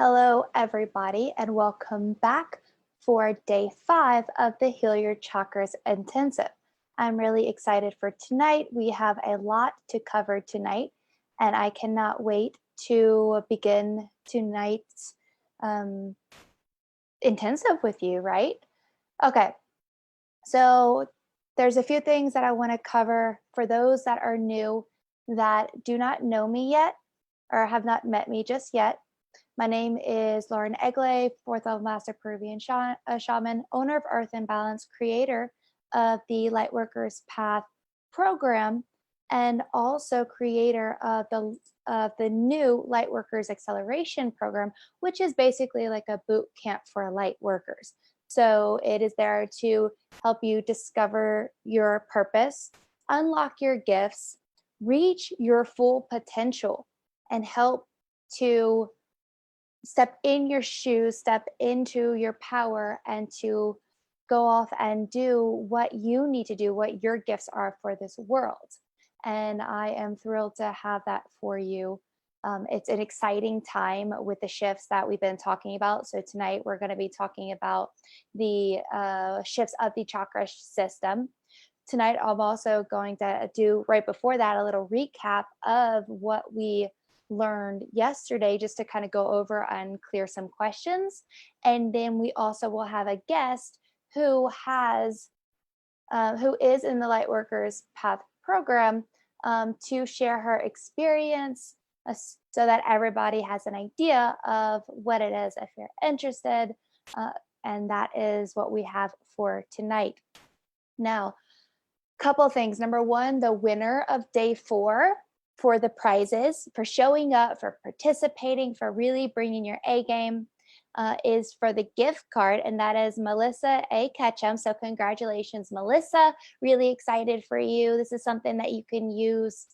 Hello, everybody, and welcome back for day 5 of the Heal Your Chakras Intensive. I'm really excited for tonight. We have a lot to cover tonight, and I cannot wait to begin tonight's intensive with you, right? Okay, so there's a few things that I want to cover for those that are new that do not know me yet or have not met me just yet. My name is Lauren Egle, 4th level Master Peruvian Shaman, owner of Earth and Balance, creator of the Lightworkers Path program, and also creator of the new Lightworkers Acceleration program, which is basically like a boot camp for light workers. So it is there to help you discover your purpose, unlock your gifts, reach your full potential, and help to step in your shoes, step into your power, and to go off and do what you need to do, what your gifts are for this world. And I am thrilled to have that for you. It's an exciting time with the shifts that we've been talking about. So tonight we're going to be talking about the shifts of the chakra system. Tonight I'm also going to do, right before that, a little recap of what we learned yesterday, just to kind of go over and clear some questions. And then we also will have a guest who is in the Lightworkers Path program to share her experience so that everybody has an idea of what it is if you're interested. And that is what we have for tonight. Now, couple of things. Number one, the winner of day 4 for the prizes, for showing up, for participating, for really bringing your A game, is for the gift card, and that is Melissa A. Ketchum. So congratulations, Melissa. Really excited for you. This is something that you can use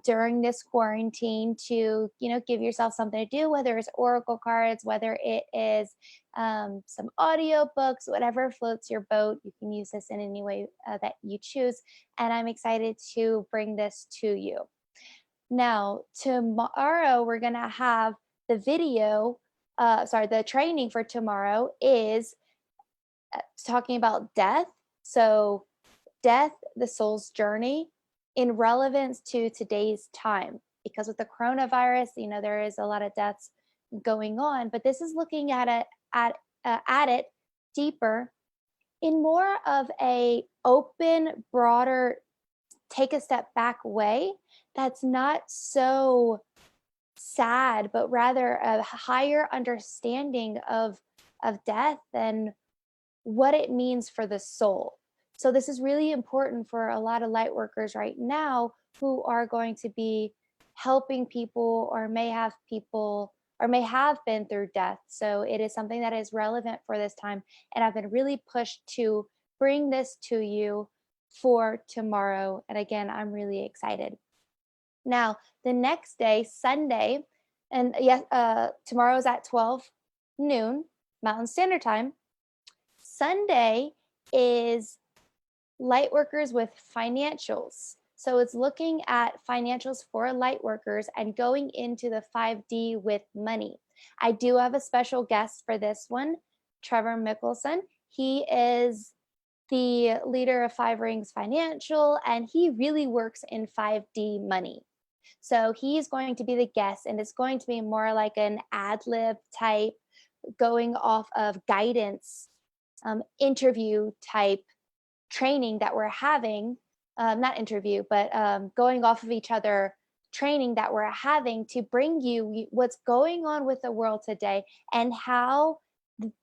during this quarantine to, give yourself something to do, whether it's oracle cards, whether it is some audio books, whatever floats your boat. You can use this in any way that you choose. And I'm excited to bring this to you. Now, tomorrow we're going to have the video, the training for tomorrow is talking about death. So death, the soul's journey, in relevance to today's time, because with the coronavirus, there is a lot of deaths going on, but this is looking at it deeper in more of a open, broader, take a step back way that's not so sad, but rather a higher understanding of death and what it means for the soul. So this is really important for a lot of light workers right now who are going to be helping people or may have been through death. So it is something that is relevant for this time. And I've been really pushed to bring this to you for tomorrow. And again, I'm really excited. Now, the next day, Sunday, and yes, tomorrow is at 12 noon Mountain Standard Time. Sunday is light workers with financials. So it's looking at financials for light workers and going into the 5D with money. I do have a special guest for this one, Trevor Mickelson. He is the leader of 5 Rings Financial, and he really works in 5D money. So he's going to be the guest, and it's going to be more like an ad-lib type, going off of guidance, interview type training that we're having, not interview, but going off of each other training that we're having to bring you what's going on with the world today and how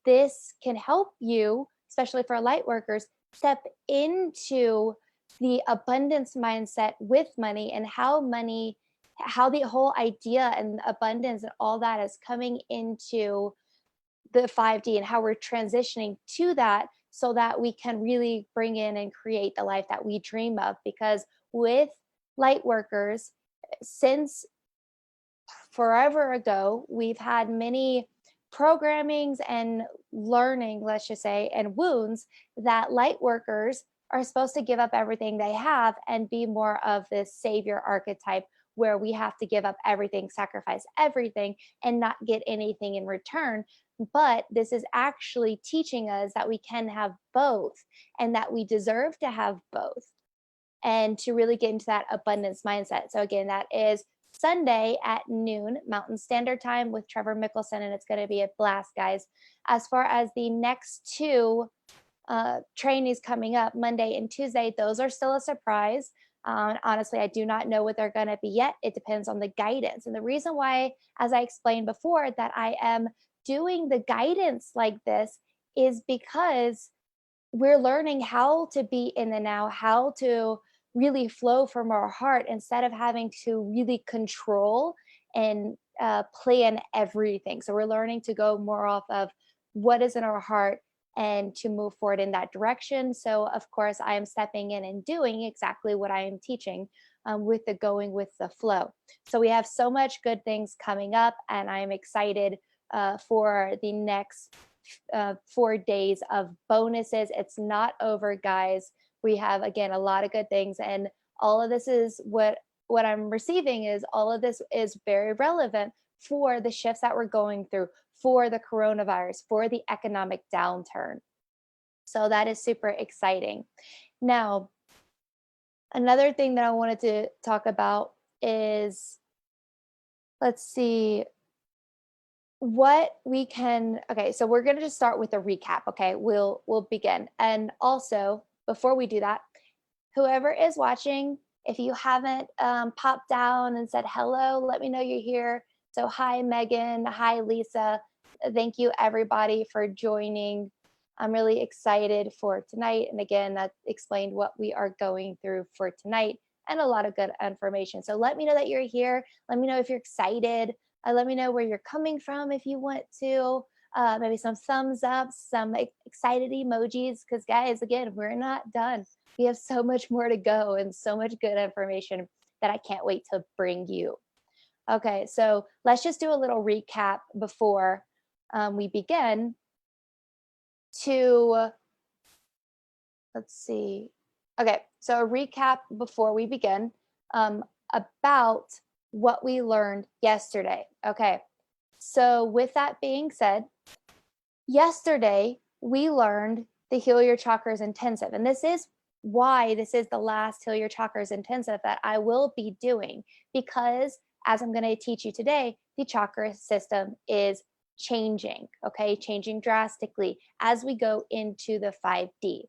this can help you, especially for light workers, step into the abundance mindset with money, and how the whole idea and abundance and all that is coming into the 5D and how we're transitioning to that, so that we can really bring in and create the life that we dream of. Because with light workers, since forever ago, we've had many programmings and learning, let's just say, and wounds that light workers are supposed to give up everything they have and be more of this savior archetype, where we have to give up everything, sacrifice everything, and not get anything in return. But this is actually teaching us that we can have both and that we deserve to have both and to really get into that abundance mindset. So, again, that is Sunday at noon Mountain Standard Time with Trevor Mickelson, and it's going to be a blast, guys. As far as the next two trainees coming up, Monday and Tuesday, those are still a surprise. Honestly, I do not know what they're going to be yet. It depends on the guidance. And the reason why, as I explained before, that I am doing the guidance like this is because we're learning how to be in the now, how to really flow from our heart instead of having to really control and plan everything. So we're learning to go more off of what is in our heart and to move forward in that direction. So, of course, I am stepping in and doing exactly what I am teaching with the going with the flow. So, we have so much good things coming up, and I'm excited for the next 4 days of bonuses. It's not over, guys. We have, again, a lot of good things, and all of this is what I'm receiving is all of this is very relevant for the shifts that we're going through, for the coronavirus, for the economic downturn. So that is super exciting. Now, another thing that I wanted to talk about is, let's see, what we can, okay, so we're going to just start with a recap. Okay, we'll begin. And also, before we do that, whoever is watching, if you haven't popped down and said hello, let me know you're here. So hi, Megan. Hi, Lisa. Thank you, everybody, for joining. I'm really excited for tonight. And again, that explained what we are going through for tonight and a lot of good information. So let me know that you're here. Let me know if you're excited. Let me know where you're coming from if you want to. Maybe some thumbs up, some excited emojis. Because, guys, again, we're not done. We have so much more to go and so much good information that I can't wait to bring you. Okay, so let's just do a little recap before we begin to, let's see. Okay, so a recap before we begin about what we learned yesterday. Okay, so with that being said, yesterday we learned the Heal Your Chakras Intensive, and this is why this is the last Heal Your Chakras Intensive that I will be doing, because as I'm going to teach you today, the chakra system is changing, okay, changing drastically as we go into the 5D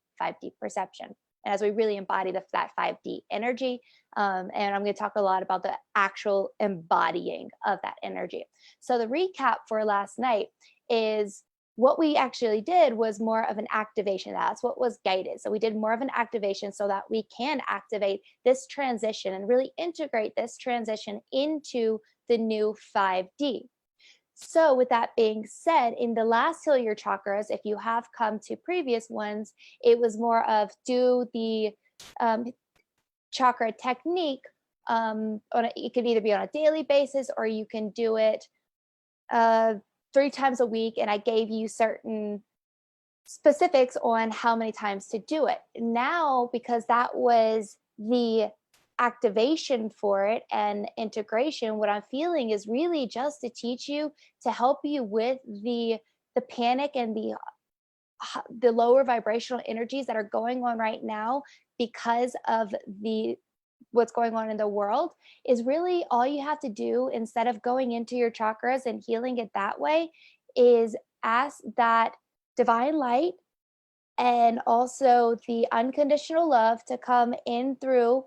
perception, and as we really embody that 5D energy. And I'm going to talk a lot about the actual embodying of that energy. So the recap for last night is what we actually did was more of an activation. That's what was guided. So we did more of an activation so that we can activate this transition and really integrate this transition into the new 5D. So with that being said, in the last Heal Your Chakras, if you have come to previous ones, it was more of do the chakra technique it could either be on a daily basis or you can do it 3 times a week, and I gave you certain specifics on how many times to do it. Now, because that was the activation for it and integration, what I'm feeling is really just to teach you, to help you with the panic and the lower vibrational energies that are going on right now because of what's going on in the world. Is really all you have to do, instead of going into your chakras and healing it that way, is ask that divine light and also the unconditional love to come in through,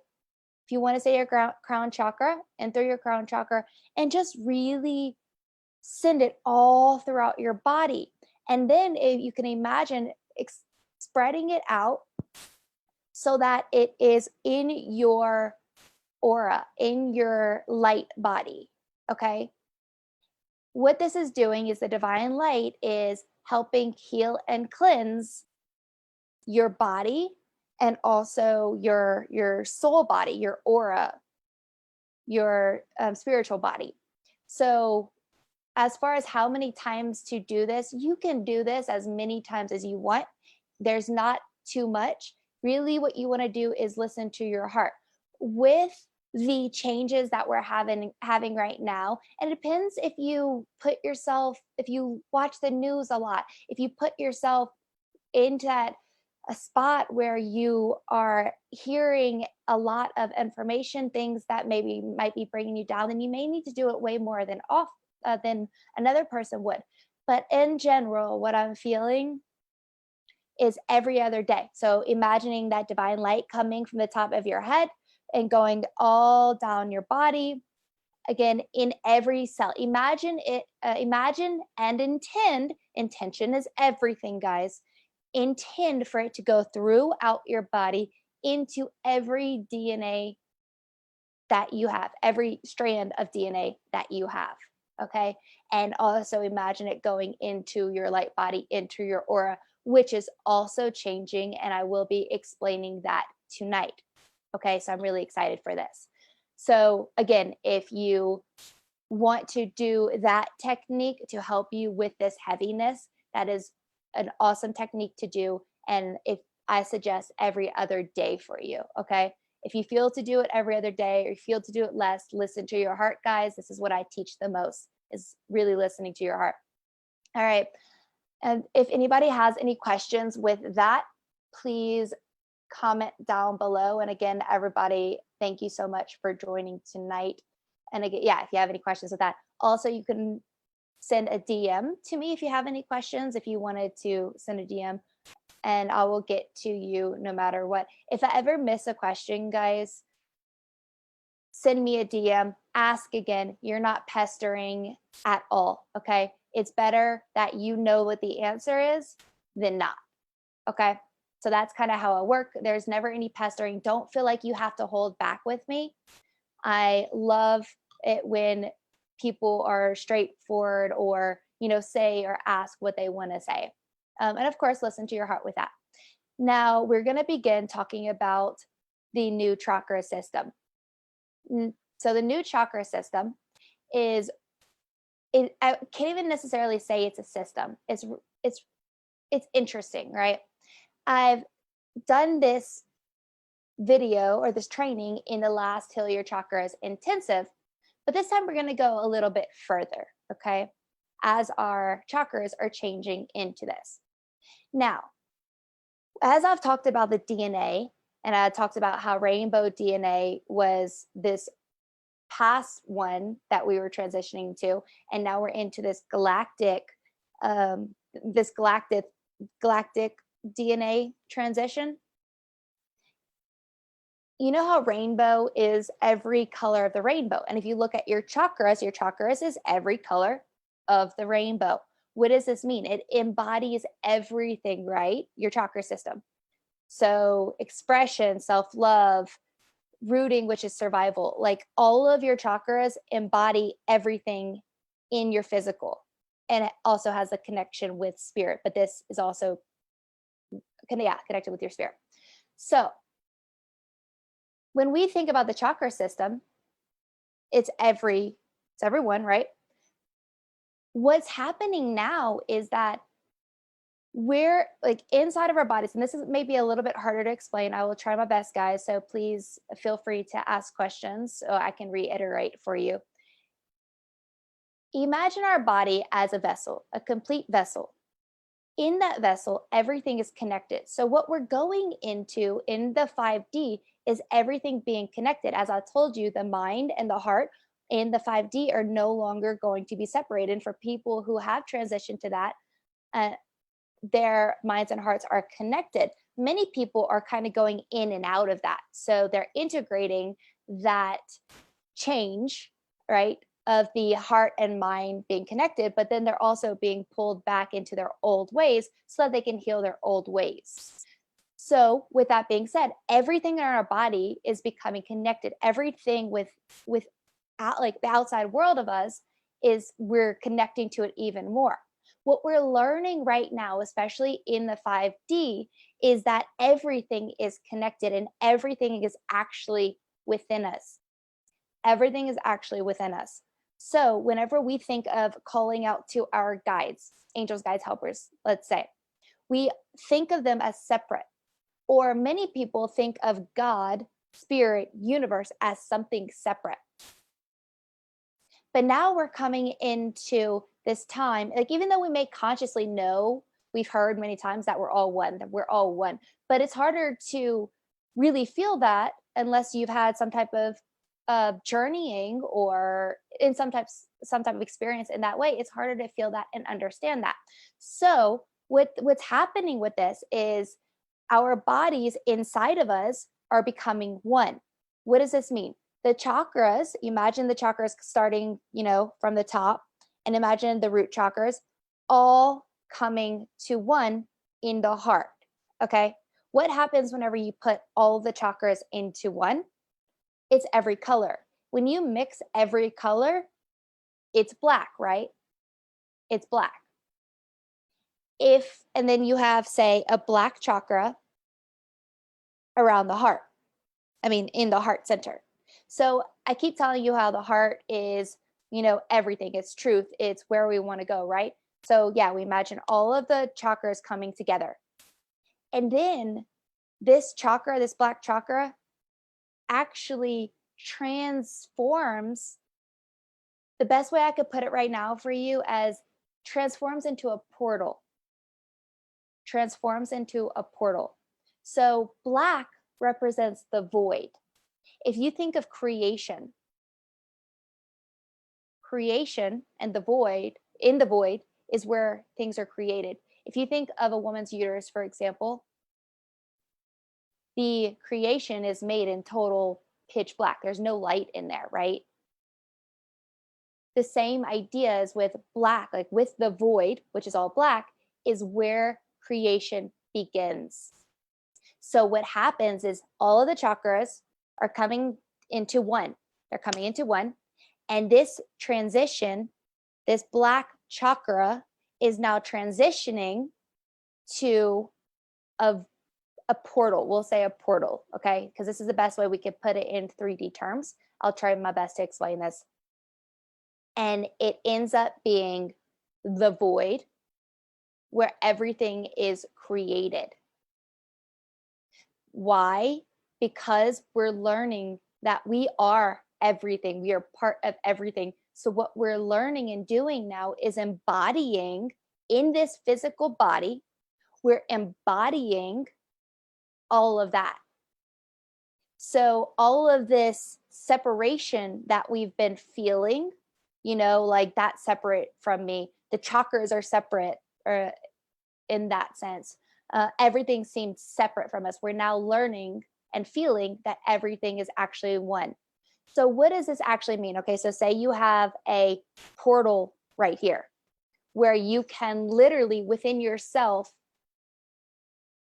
if you want to say your crown chakra, and through your crown chakra, and just really send it all throughout your body. And then if you can imagine spreading it out so that it is in your aura, in your light body. Okay. What this is doing is the divine light is helping heal and cleanse your body and also your soul body, your aura, your spiritual body. So as far as how many times to do this, you can do this as many times as you want. There's not too much. Really, what you want to do is listen to your heart. With the changes that we're having right now. And it depends if if you watch the news a lot, if you put yourself into a spot where you are hearing a lot of information, things that maybe might be bringing you down, then you may need to do it way more than another person would. But in general, what I'm feeling is every other day. So imagining that divine light coming from the top of your head and going all down your body, again, in every cell. Imagine and intend. Intention is everything, guys. Intend for it to go throughout your body into every DNA that you have, every strand of DNA that you have. Okay. And also imagine it going into your light body, into your aura, which is also changing. And I will be explaining that tonight. Okay. So I'm really excited for this. So again, if you want to do that technique to help you with this heaviness, that is an awesome technique to do. And if I suggest every other day for you. Okay. If you feel to do it every other day or you feel to do it less, listen to your heart, guys. This is what I teach the most, is really listening to your heart. All right. And if anybody has any questions with that, please comment down below. And again, everybody, thank you so much for joining tonight. And again, yeah, if you have any questions with that, also you can send a DM to me if you have any questions, if you wanted to send a DM, and I will get to you no matter what. If I ever miss a question, guys, send me a DM, ask again. You're not pestering at all, okay? It's better that you know what the answer is than not, okay? So that's kind of how I work. There's never any pestering. Don't feel like you have to hold back with me. I love it when people are straightforward or, say or ask what they want to say. And of course, listen to your heart with that. Now, we're going to begin talking about the new chakra system. So the new chakra system I can't even necessarily say it's a system. It's interesting, right? I've done this video or this training in the last Heal Your Chakras intensive, but this time we're going to go a little bit further, okay? As our chakras are changing into this. Now, as I've talked about the DNA, and I talked about how rainbow DNA was this past one that we were transitioning to, and now we're into this galactic DNA transition. You know how rainbow is every color of the rainbow. And if you look at your chakras is every color of the rainbow. What does this mean? It embodies everything, right? Your chakra system. So expression, self-love, rooting, which is survival, like all of your chakras embody everything in your physical. And it also has a connection with spirit, but this is also connected with your spirit. So when we think about the chakra system, it's everyone, right? What's happening now is that we're like inside of our bodies, and this is maybe a little bit harder to explain. I will try my best, guys. So please feel free to ask questions so I can reiterate for you. Imagine our body as a vessel, a complete vessel. In that vessel, everything is connected. So what we're going into in the 5D is everything being connected. As I told you, the mind and the heart in the 5D are no longer going to be separated. For people who have transitioned to that, their minds and hearts are connected. Many people are kind of going in and out of that. So they're integrating that change, right, of the heart and mind being connected, but then they're also being pulled back into their old ways so that they can heal their old ways. So with that being said, everything in our body is becoming connected. Everything with like the outside world of us we're connecting to it even more. What we're learning right now, especially in the 5D, is that everything is connected and everything is actually within us. Everything is actually within us. So whenever we think of calling out to our guides, angels, guides, helpers, let's say, we think of them as separate. Or many people think of God spirit, universe as something separate. But now we're coming into this time, like even though we may consciously know, we've heard many times that we're all one, that we're all one, but it's harder to really feel that unless you've had some type of journeying or in some type of experience in that way. It's harder to feel that and understand that. So what's happening with this is our bodies inside of us are becoming one. What does this mean? The chakras, imagine the chakras starting, from the top, and imagine the root chakras all coming to one in the heart. Okay. What happens whenever you put all the chakras into one? It's every color. When you mix every color, it's black, right? It's black. And then you have, say, a black chakra around the heart. In the heart center. So I keep telling you how the heart is, everything. It's truth. It's where we want to go, right? So yeah, we imagine all of the chakras coming together. And then this chakra, this black chakra, actually transforms. The best way I could put it right now for you as transforms into a portal. Transforms into a portal. So black represents the void. If you think of creation and the void, in the void is where things are created. If you think of a woman's uterus, for example, the creation is made in total pitch black. There's no light in there, right? The same idea is with black, like with the void, which is all black, is where creation begins. So what happens is all of the chakras are coming into one. They're coming into one. And this transition, this black chakra is now transitioning to a portal. We'll say a portal, okay? Because this is the best way we could put it in 3D terms. I'll try my best to explain this. And it ends up being the void where everything is created. Why? Because we're learning that we are everything. We are part of everything. So what we're learning and doing now is embodying in this physical body, we're embodying all of that. So all of this separation that we've been feeling, like that's separate from me. The chakras are separate in that sense. Everything seems separate from us. We're now learning and feeling that everything is actually one. So what does this actually mean? Okay, so say you have a portal right here where you can literally within yourself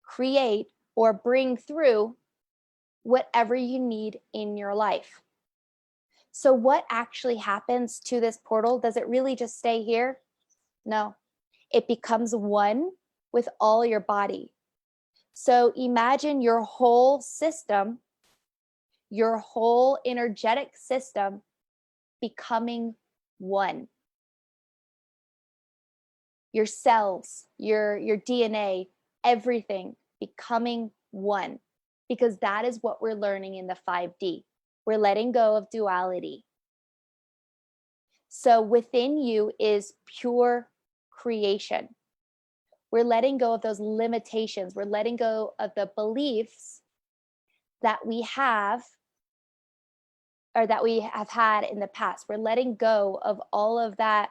create or bring through whatever you need in your life. So what actually happens to this portal? Does it really just stay here? No, it becomes one with all your body. So imagine your whole system, your whole energetic system becoming one. Your cells, your DNA, everything becoming one. Because that is what we're learning in the 5D. We're letting go of duality. So within you is pure creation. We're letting go of those limitations. We're letting go of the beliefs that we have or that we have had in the past. We're letting go of all of that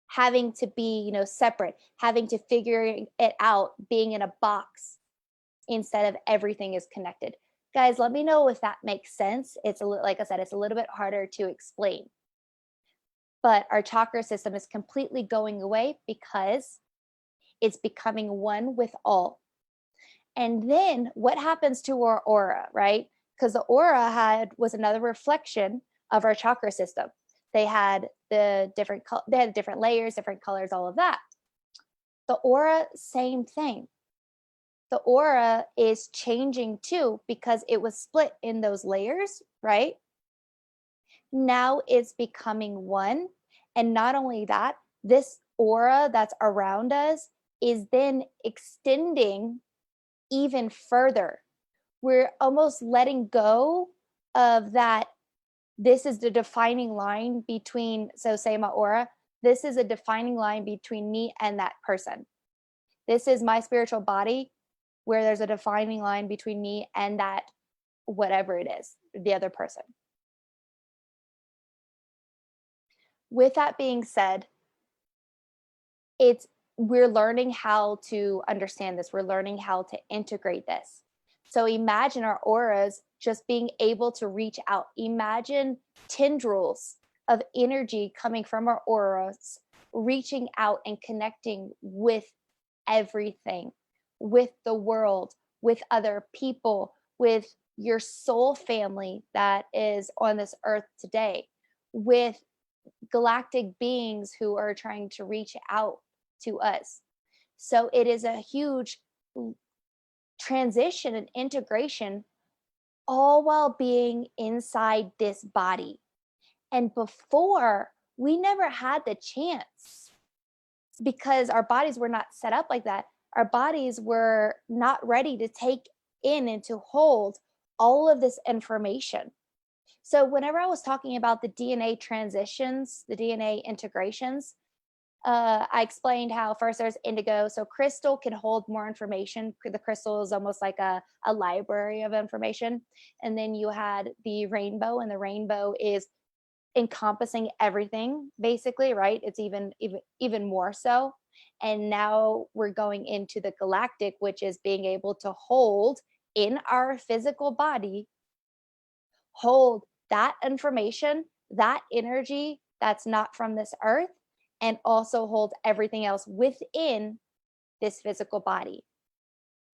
having to be, separate, having to figure it out, being in a box instead of everything is connected. Guys, let me know if that makes sense. It's like I said, it's a little bit harder to explain. But our chakra system is completely going away because it's becoming one with all. And then what happens to our aura, right? Because the aura was another reflection of our chakra system. They had different layers, different colors, all of that. The aura, same thing. The aura is changing too because it was split in those layers, right? Now it's becoming one. And not only that, this aura that's around us is then extending even further. we're almost letting go of that. This is the defining line between, so say my aura, this is a defining line between me and that person. This is my spiritual body, where there's a defining line between me and that, whatever it is, the other person. With that being said, we're learning how to understand this. We're learning how to integrate this. So imagine our auras just being able to reach out. Imagine tendrils of energy coming from our auras, reaching out and connecting with everything, with the world, with other people, with your soul family that is on this earth today, with galactic beings who are trying to reach out to us. So it is a huge transition and integration, all while being inside this body. And before, we never had the chance because our bodies were not set up like that. Our bodies were not ready to take in and to hold all of this information. So whenever I was talking about the DNA transitions, the DNA integrations, I explained how first there's indigo. So crystal can hold more information. The crystal is almost like a library of information. And then you had the rainbow, and the rainbow is encompassing everything, basically, right? It's even more so. And now we're going into the galactic, which is being able to hold in our physical body, hold that information, that energy that's not from this earth, and also hold everything else within this physical body.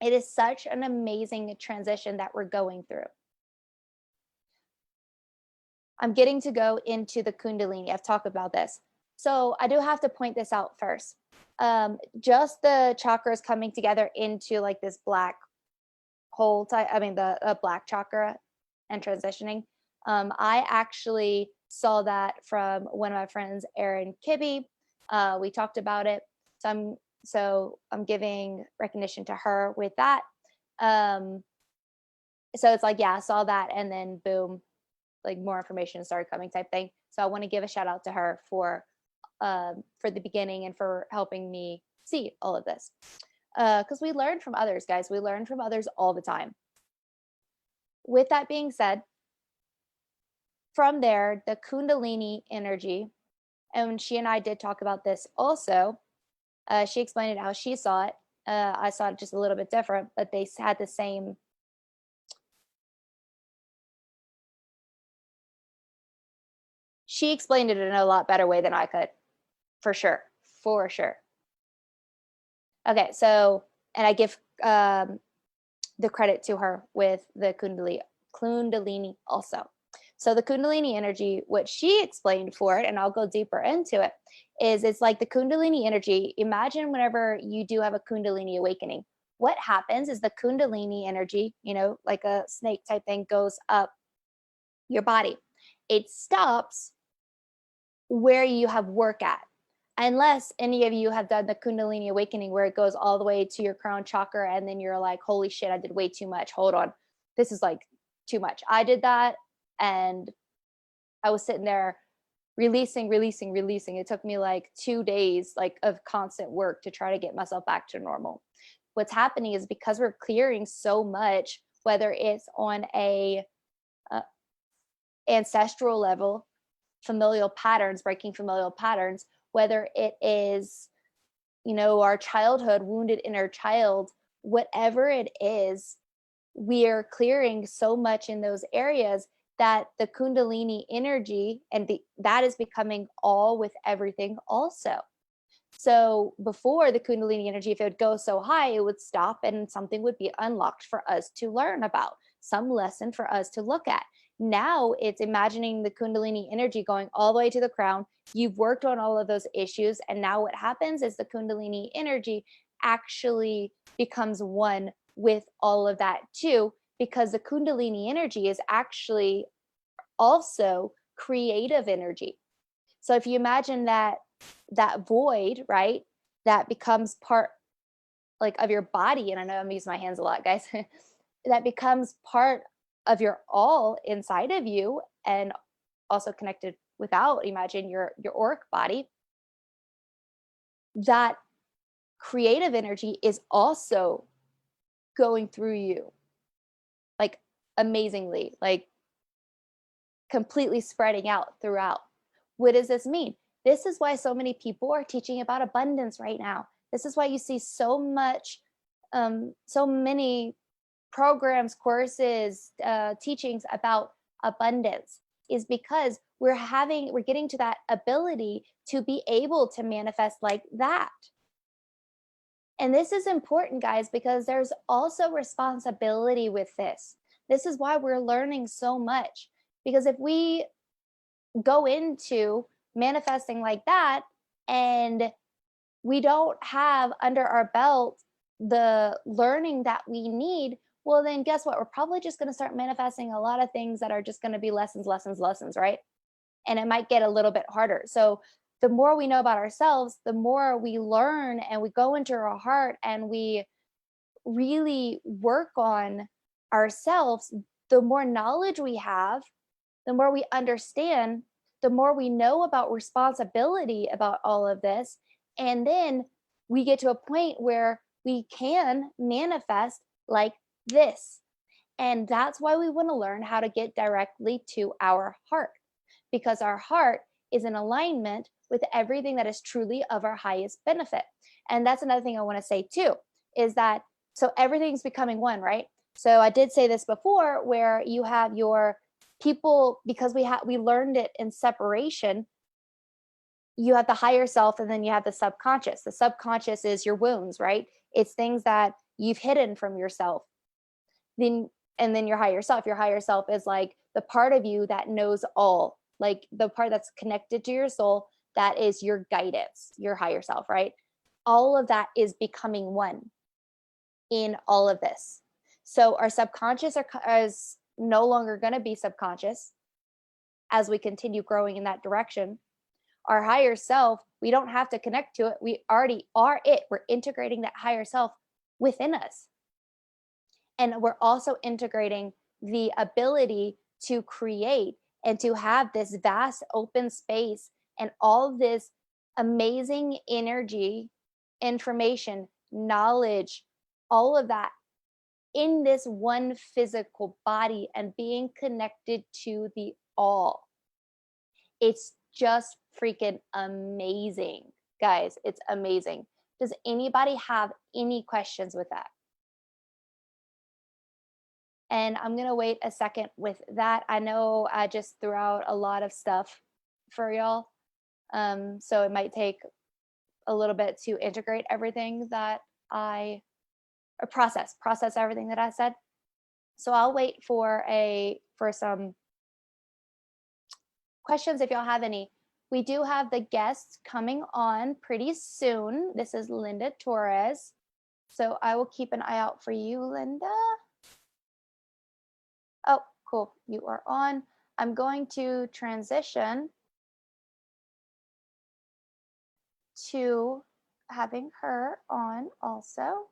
It is such an amazing transition that we're going through. I'm getting to go into the Kundalini. I've talked about this. So I do have to point this out first. Just the chakras coming together into like this black hole type, the black chakra and transitioning. I actually saw that from one of my friends, Erin Kibbe. We talked about it. So I'm giving recognition to her with that. So it's like, yeah, I saw that, and then boom, like more information started coming type thing. So I want to give a shout out to her for the beginning and for helping me see all of this. Because we learn from others, guys. We learn from others all the time. With that being said, from there, the Kundalini energy, and she and I did talk about this also. She explained how she saw it. I saw it just a little bit different, but they had the same. She explained it in a lot better way than I could, for sure. Okay, so, and I give the credit to her with the Kundalini also. So the Kundalini energy, what she explained for it, and I'll go deeper into it, is it's like the Kundalini energy. Imagine whenever you do have a Kundalini awakening, what happens is the Kundalini energy, like a snake type thing, goes up your body. It stops where you have work at. Unless any of you have done the Kundalini awakening where it goes all the way to your crown chakra, and then you're like, holy shit, I did way too much. Hold on. This is like too much. I did that, and I was sitting there releasing. It took me like 2 days of constant work to try to get myself back to normal. What's happening is because we're clearing so much, whether it's on a ancestral level, breaking familial patterns, whether it is, our childhood, wounded inner child, whatever it is, we are clearing so much in those areas that the Kundalini energy that is becoming all with everything also. So before the Kundalini energy, if it would go so high, it would stop and something would be unlocked for us to learn about, some lesson for us to look at. Now it's imagining the Kundalini energy going all the way to the crown. You've worked on all of those issues. And now what happens is the Kundalini energy actually becomes one with all of that too, because the Kundalini energy is actually also creative energy. So if you imagine that void, right, that becomes part of your body, and I know I'm using my hands a lot, guys, that becomes part of your all inside of you, and also connected without, imagine your auric body, that creative energy is also going through you, like amazingly, like completely spreading out throughout. What does this mean? This is why so many people are teaching about abundance right now. This is why you see so much, so many programs, courses, teachings about abundance, is because we're getting to that ability to be able to manifest like that. And this is important, guys, because there's also responsibility with this. This is why we're learning so much. Because if we go into manifesting like that and we don't have under our belt the learning that we need, well, then guess what? We're probably just going to start manifesting a lot of things that are just going to be lessons, right? And it might get a little bit harder. So the more we know about ourselves, the more we learn and we go into our heart and we really work on ourselves, the more knowledge we have, the more we understand, the more we know about responsibility about all of this. And then we get to a point where we can manifest like this. And that's why we want to learn how to get directly to our heart, because our heart is in alignment with everything that is truly of our highest benefit. And that's another thing I want to say too, is that so everything's becoming one, right? So I did say this before, where you have your people, because we learned it in separation. You have the higher self, and then you have the subconscious. The subconscious is your wounds, right? It's things that you've hidden from yourself. And then your higher self. Your higher self is like the part of you that knows all, like the part that's connected to your soul, that is your guidance, your higher self, right? All of that is becoming one in all of this. So our subconscious is no longer going to be subconscious as we continue growing in that direction. Our higher self, we don't have to connect to it. We already are it. We're integrating that higher self within us. And we're also integrating the ability to create and to have this vast open space and all this amazing energy, information, knowledge, all of that in this one physical body and being connected to the all. It's just freaking amazing, guys. It's amazing. Does anybody have any questions with that? And I'm going to wait a second with that. I know I just threw out a lot of stuff for y'all. So it might take a little bit to integrate everything that process everything that I said. So I'll wait for some questions if y'all have any. We do have the guests coming on pretty soon. This is Linda Torres. So I will keep an eye out for you, Linda. Oh, cool. You are on. I'm going to transition to having her on also.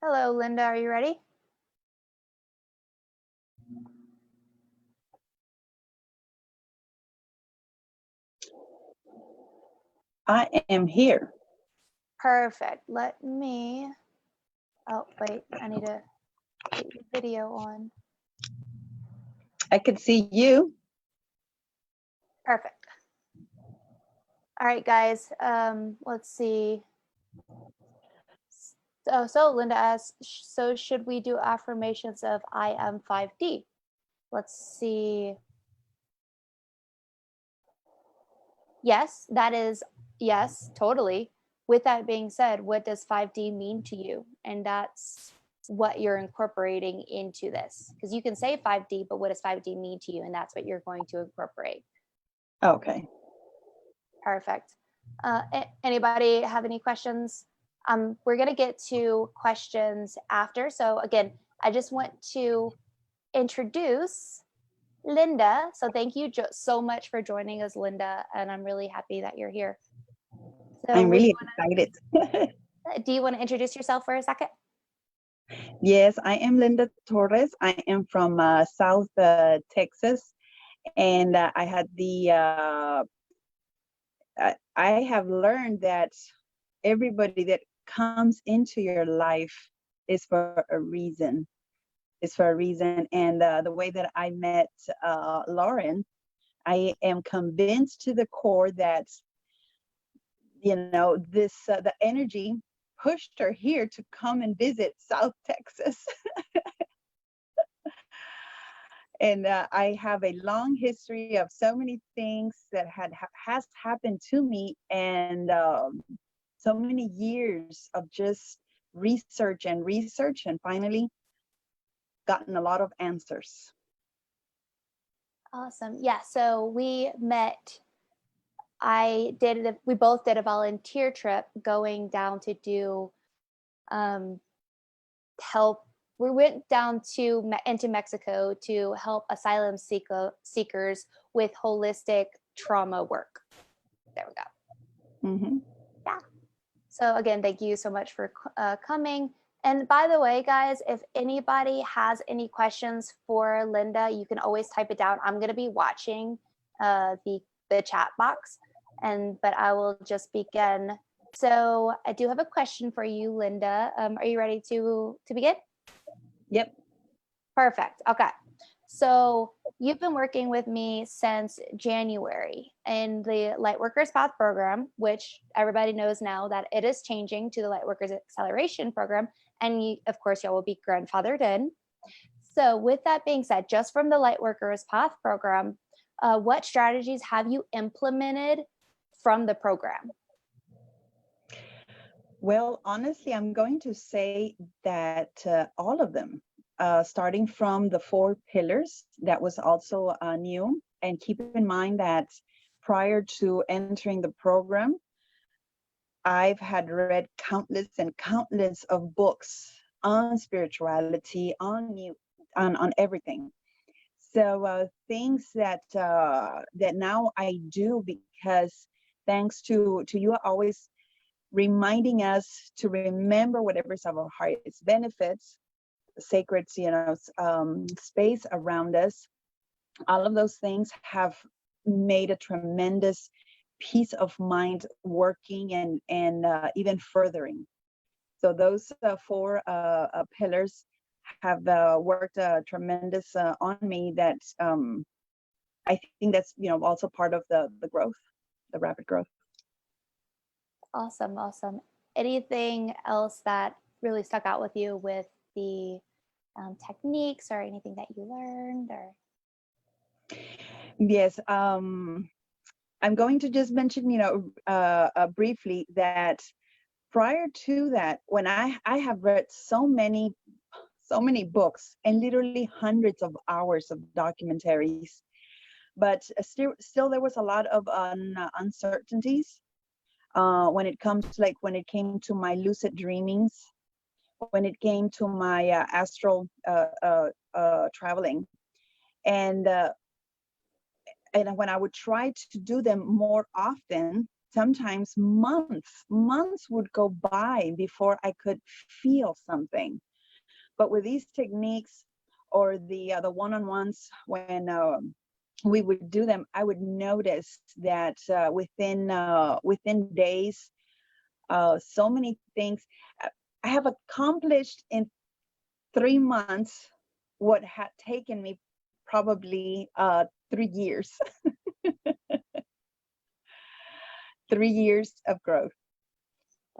Hello, Linda. Are you ready? I am here. Perfect. Let me, oh, wait, I need to get your video on. I can see you. Perfect. All right, guys, let's see. So Linda asks, so should we do affirmations of I am 5D? Let's see. Yes, that is, yes, totally. With that being said, what does 5D mean to you? And that's what you're incorporating into this. Because you can say 5D, but what does 5D mean to you? And that's what you're going to incorporate. Okay. Perfect. Anybody have any questions? We're going to get to questions after. So again, I just want to introduce Linda. So thank you so much for joining us, Linda. And I'm really happy that you're here. So I'm really excited. do you want to introduce yourself for a second? Yes, I am Linda Torres. I am from South Texas, and I have learned that everybody that comes into your life is for a reason. Is for a reason, and the way that I met Lauren, I am convinced to the core that this the energy pushed her here to come and visit South Texas. And I have a long history of so many things that has happened to me, and so many years of just research and research, and finally gotten a lot of answers. Awesome. Yeah. So we met. We both did a volunteer trip going down to do um, help. We went down into Mexico to help asylum seekers with holistic trauma work. There we go. Mm-hmm. Yeah. So again, thank you so much for coming. And by the way, guys, if anybody has any questions for Linda, you can always type it down. I'm going to be watching the chat box, but I will just begin. So I do have a question for you, Linda. Are you ready to begin? Yep. Perfect. Okay. So you've been working with me since January in the Lightworkers Path program, which everybody knows now that it is changing to the Lightworkers Acceleration program. And of course, y'all will be grandfathered in. So with that being said, just from the Lightworkers Path program, what strategies have you implemented from the program? Well, honestly, I'm going to say that all of them, starting from the 4 pillars, that was also new. And keep in mind that prior to entering the program, I've had read countless and countless of books on spirituality, on everything. So things that now I do, because thanks to you always reminding us to remember whatever's of our highest benefits, sacred, space around us. All of those things have made a tremendous peace of mind working and even furthering. So those 4 pillars have worked tremendous on me. That I think that's also part of the growth, the rapid growth. Awesome. Awesome. Anything else that really stuck out with you with the techniques or anything that you learned or? Yes. I'm going to just mention, briefly that prior to that, when I have read so many books and literally hundreds of hours of documentaries, but still there was a lot of uncertainties when it came to my lucid dreamings, when it came to my astral traveling, and when I would try to do them more often, sometimes months would go by before I could feel something. But with these techniques, or the one-on-ones, when we would do them, I would notice that within days, so many things I have accomplished in 3 months what had taken me probably 3 years. 3 years of growth.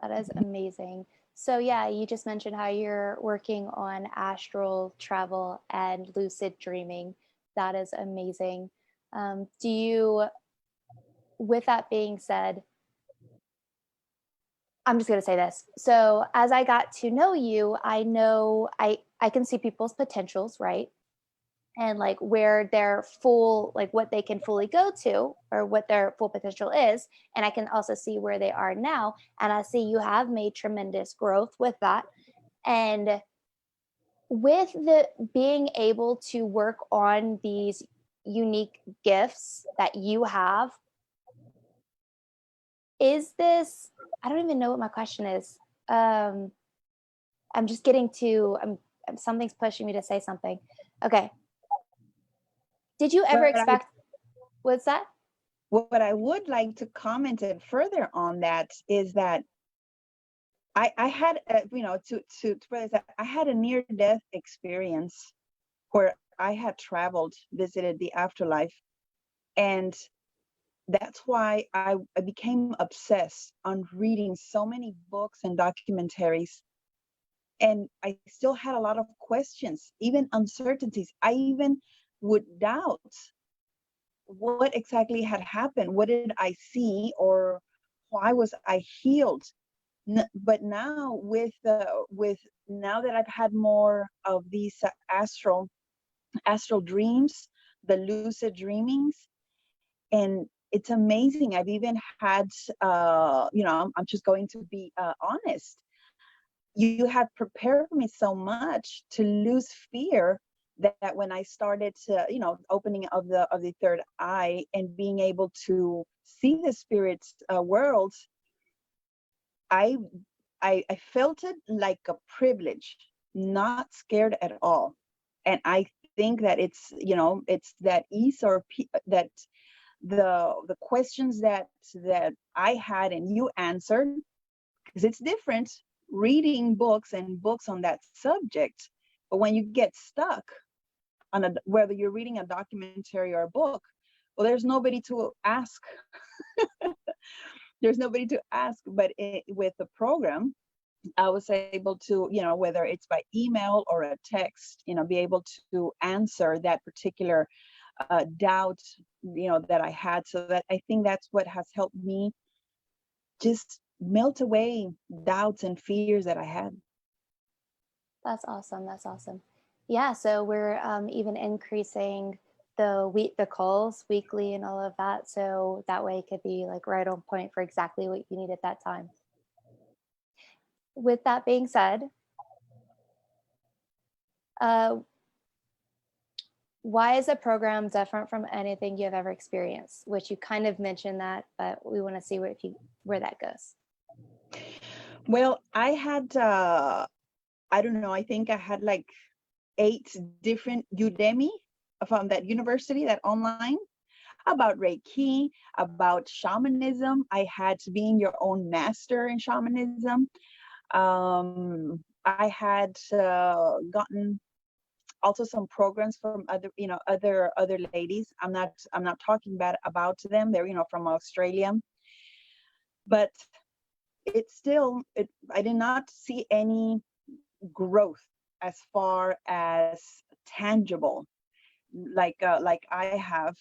That is amazing. So yeah, you just mentioned how you're working on astral travel and lucid dreaming. That is amazing. With that being said, I'm just going to say this. So as I got to know you, I know I can see people's potentials, right? And like where their full, like what they can fully go to or what their full potential is. And I can also see where they are now. And I see you have made tremendous growth with that. And with the being able to work on these unique gifts that you have. Is this, I don't even know what my question is. I'm just getting to, something's pushing me to say something. Okay. Did you ever But expect, what's that? what I would like to comment it further on that is that I had, to phrase that, I had a near-death experience where I had traveled, visited the afterlife, and that's why I became obsessed on reading so many books and documentaries. And I still had a lot of questions, even uncertainties. I even would doubt what exactly had happened. What did I see, or why was I healed? But now with now that I've had more of these astral dreams, the lucid dreamings, and it's amazing. I've even had, I'm just going to be honest. You had prepared me so much to lose fear, that when I started to, opening of the third eye and being able to see the spirit's world, I I felt it like a privilege, not scared at all. And I think that it's that ease, that the questions that I had and you answered, because it's different reading books and books on that subject. But when you get stuck on whether you're reading a documentary or a book, well, there's nobody to ask. There's nobody to ask. But with the program, I was able to, whether it's by email or a text, be able to answer that particular doubt, that I had. So that I think that's what has helped me just melt away doubts and fears that I had. That's awesome. That's awesome. Yeah. So we're even increasing the calls weekly and all of that. So that way it could be like right on point for exactly what you need at that time. With that being said, uh, why is the program different from anything you have ever experienced? Which you kind of mentioned that, but we want to see where that goes. Well, I had, I don't know, I think I had like 8 different Udemy from that university, that online, about Reiki, about shamanism. I had being your own master in shamanism. I had gotten also some programs from other ladies. I'm not talking bad about them. They're, from Australia. But I did not see any growth as far as tangible, like I have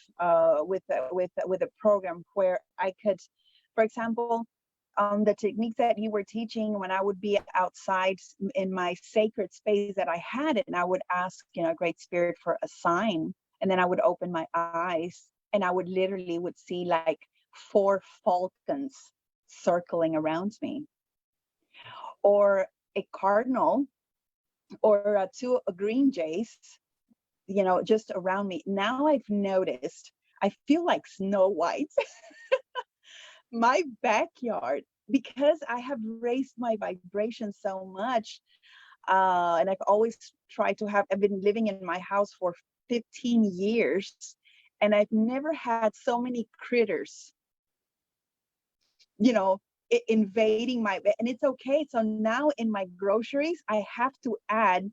with a program where I could, for example, the techniques that you were teaching, when I would be outside in my sacred space that I had, and I would ask, Great Spirit, for a sign, and then I would open my eyes, and I would literally would see like 4 falcons circling around me, or a cardinal, or 2 green jays, just around me. Now I've noticed, I feel like Snow White. My backyard, because I have raised my vibration so much, and I've always I've been living in my house for 15 years, and I've never had so many critters, invading my bed. And it's okay. So now in my groceries, I have to add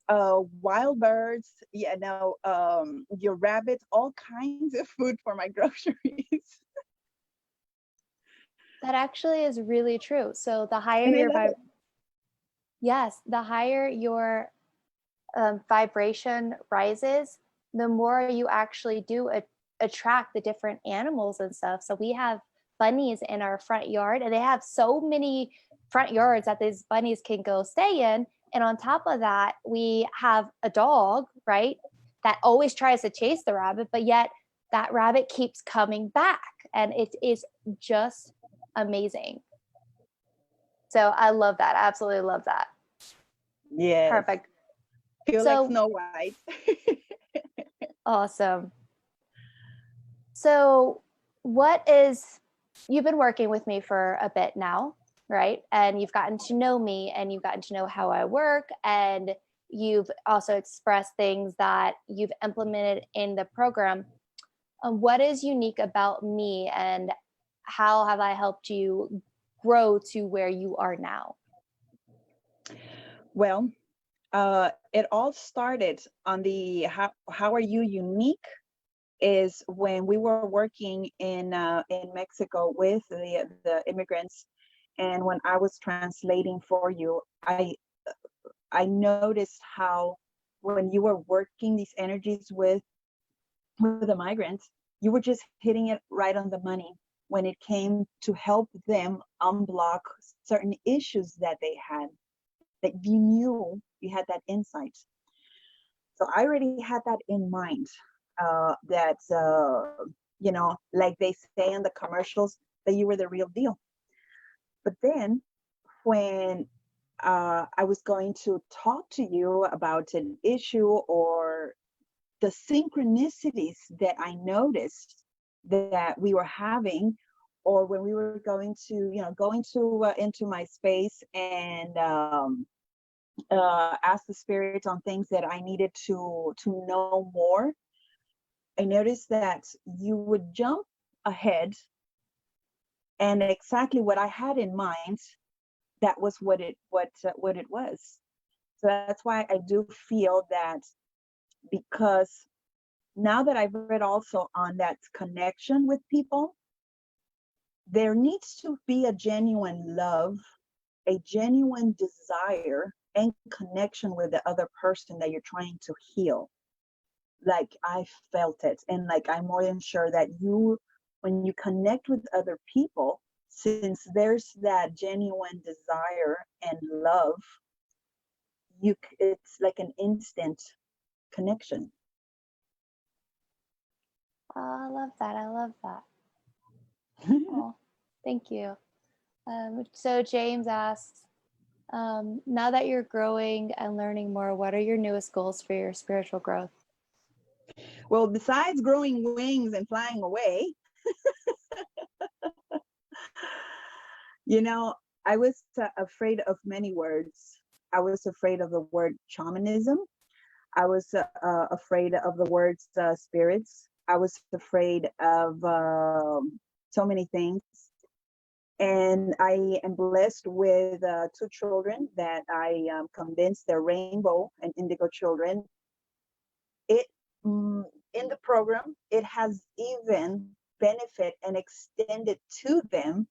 wild birds, your rabbits, all kinds of food for my groceries. That actually is really true. So the higher And I your love it. yes, the higher your vibration rises, the more you actually do attract the different animals and stuff. So we have bunnies in our front yard, and they have so many front yards that these bunnies can go stay in. And on top of that, we have a dog, right, that always tries to chase the rabbit, but yet that rabbit keeps coming back. And it is just amazing. So I love that. I absolutely love that. Yes. Perfect. Feel like So Snow White. awesome. So, you've been working with me for a bit now, right? And you've gotten to know me and you've gotten to know how I work. And you've also expressed things that you've implemented in the program. What is unique about me and how have I helped you grow to where you are now? Well, it all started on the how are you unique is when we were working in Mexico with the immigrants, and when I was translating for you, I noticed how when you were working these energies with the migrants, you were just hitting it right on the money when it came to help them unblock certain issues that they had, that you knew you had that insight. So I already had that in mind. That like they say in the commercials, that you were the real deal. But then when I was going to talk to you about an issue or the synchronicities that I noticed that we were having, or when we were going to into my space and ask the spirits on things that I needed to know more, I noticed that you would jump ahead, and exactly what I had in mind, that was what it was. So that's why I do feel that, because now that I've read also on that connection with people, there needs to be a genuine love, a genuine desire and connection with the other person that you're trying to heal. Like I felt it. And like I'm more than sure that when you connect with other people, since there's that genuine desire and love, it's like an instant connection. Oh, I love that. I love that. Oh, thank you. So James asks, now that you're growing and learning more, what are your newest goals for your spiritual growth? Well, besides growing wings and flying away, you know, I was afraid of many words. I was afraid of the word shamanism. I was afraid of the words spirits. I was afraid of so many things. And I am blessed with two children that I convinced they're rainbow and indigo children. It in the program, it has even benefit and extended to them,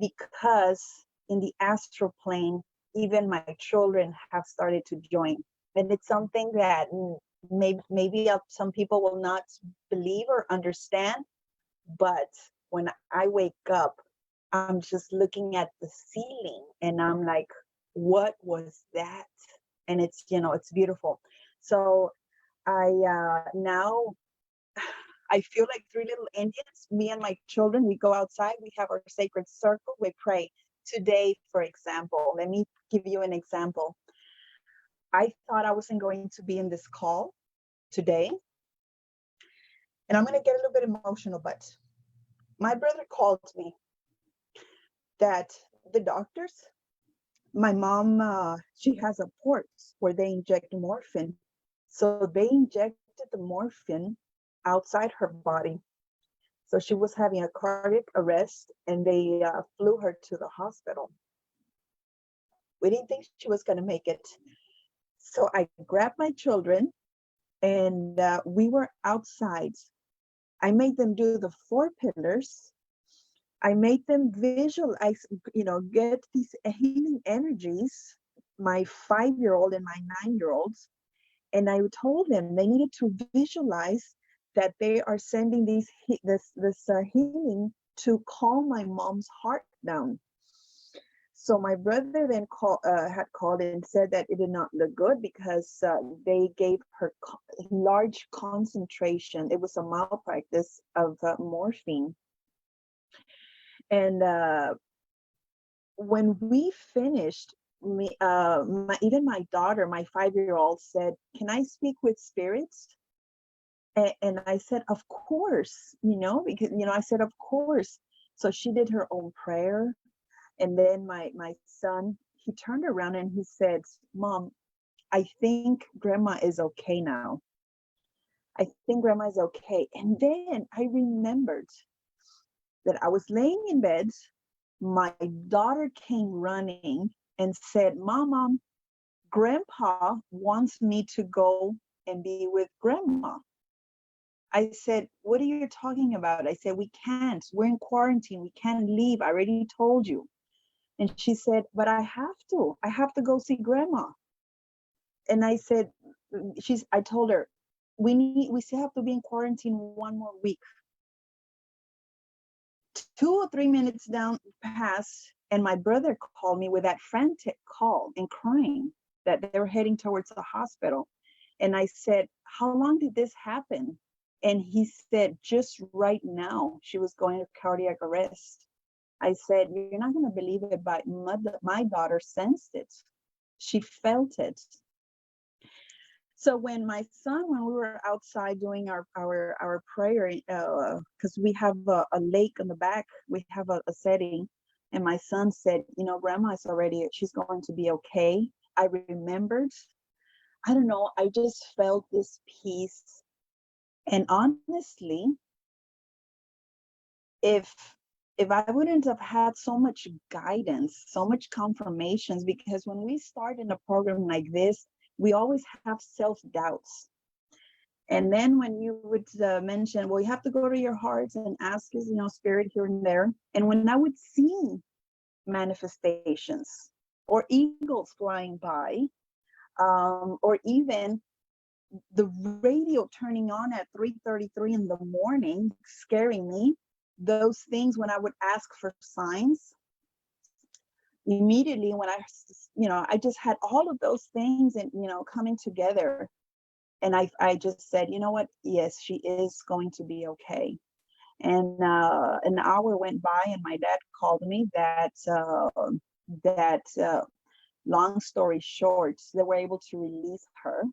because in the astral plane, even my children have started to join. And it's something that maybe some people will not believe or understand. But when I wake up, I'm just looking at the ceiling and I'm like, what was that? And it's beautiful. So I now I feel like three little Indians, me and my children, we go outside, we have our sacred circle, we pray. Today, for example, let me give you an example. I thought I wasn't going to be in this call today, and I'm going to get a little bit emotional, but my brother called me that the doctors, my mom, she has a port where they inject morphine. So they injected the morphine outside her body. So she was having a cardiac arrest, and they flew her to the hospital. We didn't think she was going to make it. So I grabbed my children, and we were outside. I made them do the 4 pillars. I made them visualize, get these healing energies, my 5-year-old and my 9-year-olds. And I told them they needed to visualize that they are sending this healing to calm my mom's heart down. So my brother then had called and said that it did not look good, because they gave her large concentration. It was a malpractice of morphine. And when we finished, even my daughter, my 5-year-old, said, "Can I speak with spirits?" And I said, of course, because, I said, of course. So she did her own prayer. And then my son, he turned around and he said, Mom, I think grandma is okay now. I think grandma is okay. And then I remembered that I was laying in bed. My daughter came running and said, Mom, Grandpa wants me to go and be with grandma. I said, what are you talking about? I said, we can't. We're in quarantine. We can't leave. I already told you. And she said, but I have to. I have to go see grandma. And I said, I told her, we still have to be in quarantine 1 more week. 2 or 3 minutes down passed, and my brother called me with that frantic call and crying that they were heading towards the hospital. And I said, how long did this happen? And he said, just right now, she was going to cardiac arrest. I said, you're not going to believe it, but my daughter sensed it. She felt it. So when we were outside doing our prayer, because we have a lake in the back, we have a setting, and my son said, grandma is she's going to be okay. I remembered, I don't know, I just felt this peace. And honestly, if I wouldn't have had so much guidance, so much confirmations, because when we start in a program like this, we always have self-doubts. And then when you would mention, well, you have to go to your hearts and ask his, spirit here and there. And when I would see manifestations or eagles flying by, or even the radio turning on at 3:33 in the morning, scaring me, those things when I would ask for signs, immediately when I just had all of those things and, coming together. And I just said, you know what? Yes, she is going to be okay. And an hour went by, and my dad called me that long story short, they were able to release her,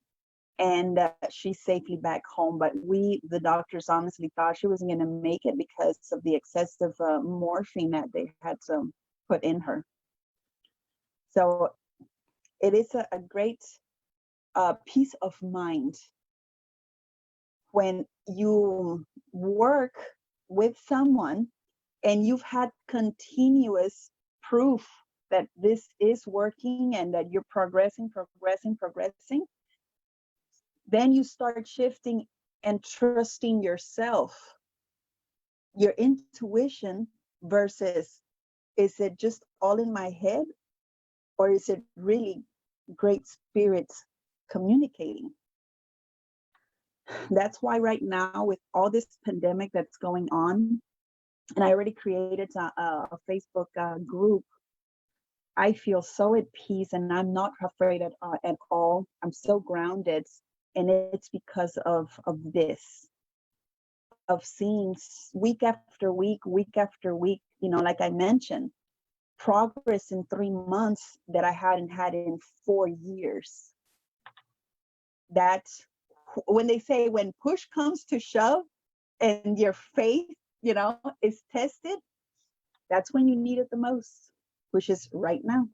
and she's safely back home. But the doctors honestly thought she wasn't going to make it because of the excessive morphine that they had to put in her. So it is a great peace of mind when you work with someone and you've had continuous proof that this is working and that you're progressing, then you start shifting and trusting yourself, your intuition, versus, is it just all in my head, or is it really great spirits communicating? That's why right now, with all this pandemic that's going on, and I already created a Facebook group, I feel so at peace, and I'm not afraid at all. I'm so grounded, and it's because of this, of seeing week after week, like I mentioned, progress in 3 months that I hadn't had in 4 years. That when they say, when push comes to shove and your faith, is tested, that's when you need it the most, which is right now.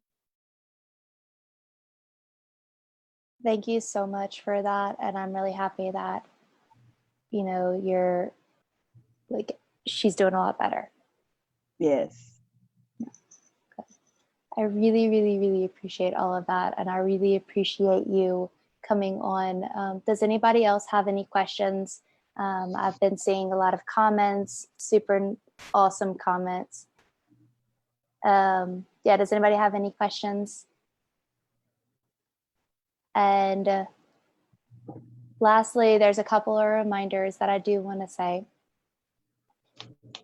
Thank you so much for that. And I'm really happy that, you're like, she's doing a lot better. Yes. I really, really, really appreciate all of that. And I really appreciate you coming on. Does anybody else have any questions? I've been seeing a lot of comments, super awesome comments. Does anybody have any questions? And lastly, there's a couple of reminders that I do want to say.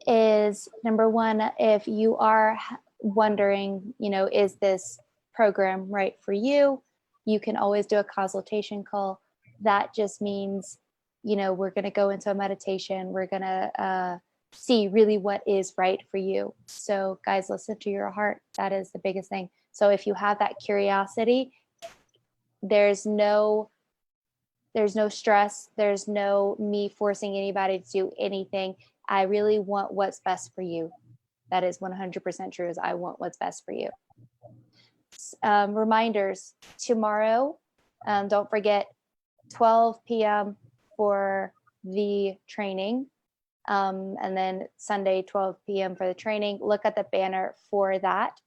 Is number one, if you are wondering, is this program right for you? You can always do a consultation call. That just means, we're going to go into a meditation. We're going to see really what is right for you. So guys, listen to your heart. That is the biggest thing. So if you have that curiosity, there's no There's no stress. There's no me forcing anybody to do anything. I really want what's best for you. That is 100% true, is I want what's best for you. Reminders, tomorrow, don't forget 12 p.m. for the training. And then Sunday, 12 p.m. for the training. Look at the banner for that.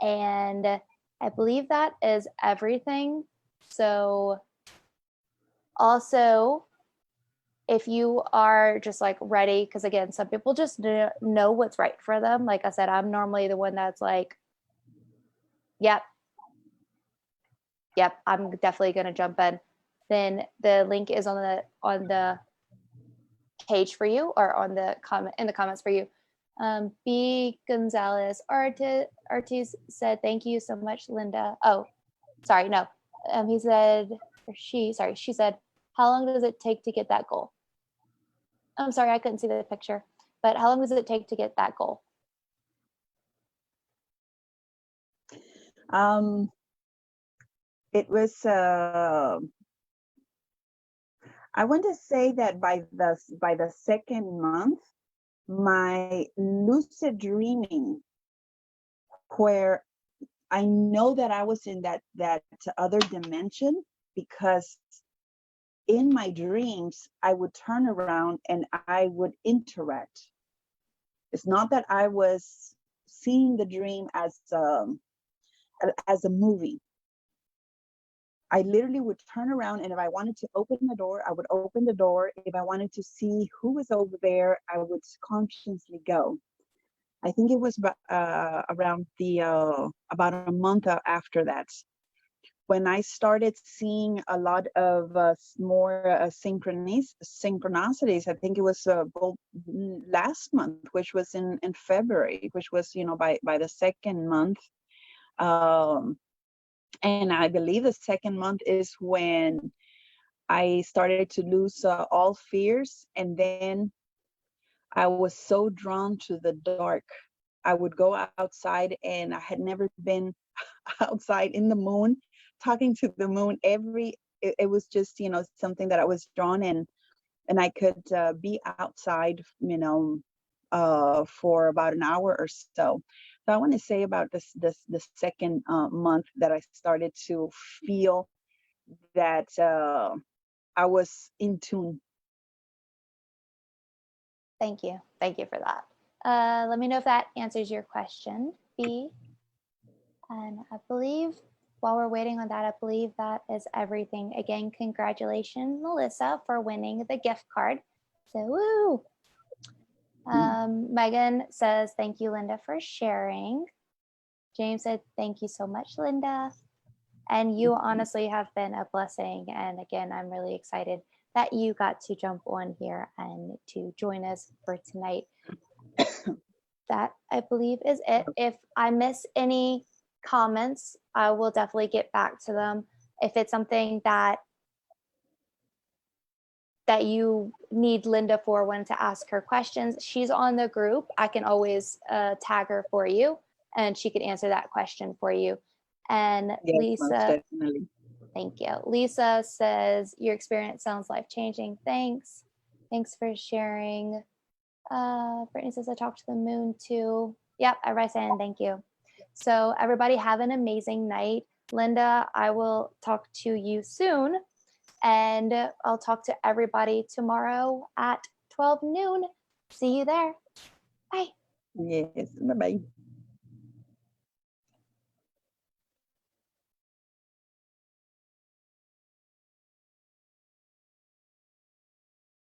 And I believe that is everything. So also, if you are just like ready, because again, some people just know what's right for them. Like I said, I'm normally the one that's like, yep, I'm definitely going to jump in. Then the link is on the page for you, or on the comment in the comments for you. B Gonzalez Ortiz said, thank you so much, Linda. Oh, sorry, no. He said, or she said, how long does it take to get that goal? I'm sorry, I couldn't see the picture, but how long does it take to get that goal? It was, I want to say that by the second month, my lucid dreaming, where I know that I was in that other dimension, because in my dreams, I would turn around and I would interact. It's not that I was seeing the dream as a movie. I literally would turn around, and if I wanted to open the door, I would open the door. If I wanted to see who was over there, I would consciously go. I think it was around about a month after that, when I started seeing a lot of more synchronicities. I think it was last month, which was in February, which was, by the second month. And I believe the second month is when I started to lose all fears. And then I was so drawn to the dark. I would go outside, and I had never been outside in the moon, talking to the moon. It was just, something that I was drawn in, and I could be outside, for about an hour or so. So I want to say about the second month that I started to feel that I was in tune. Thank you for that. Let me know if that answers your question, B. And I believe while we're waiting on that, I believe that is everything. Again, congratulations, Melissa, for winning the gift card. So, woo! Megan says, thank you, Linda, for sharing. James said, thank you so much, Linda. And you honestly have been a blessing. And again, I'm really excited that you got to jump on here and to join us for tonight. That, I believe, is it. If I miss any comments, I will definitely get back to them. If it's something that you need Linda for, when to ask her questions, she's on the group. I can always tag her for you, and she could answer that question for you. And yes, Lisa, thank you. Lisa says, your experience sounds life-changing. Thanks for sharing. Brittany says, I talked to the moon too. Yep, everybody saying thank you. So everybody have an amazing night. Linda, I will talk to you soon, and I'll talk to everybody tomorrow at 12 noon. See you there. Bye. Yes, bye-bye.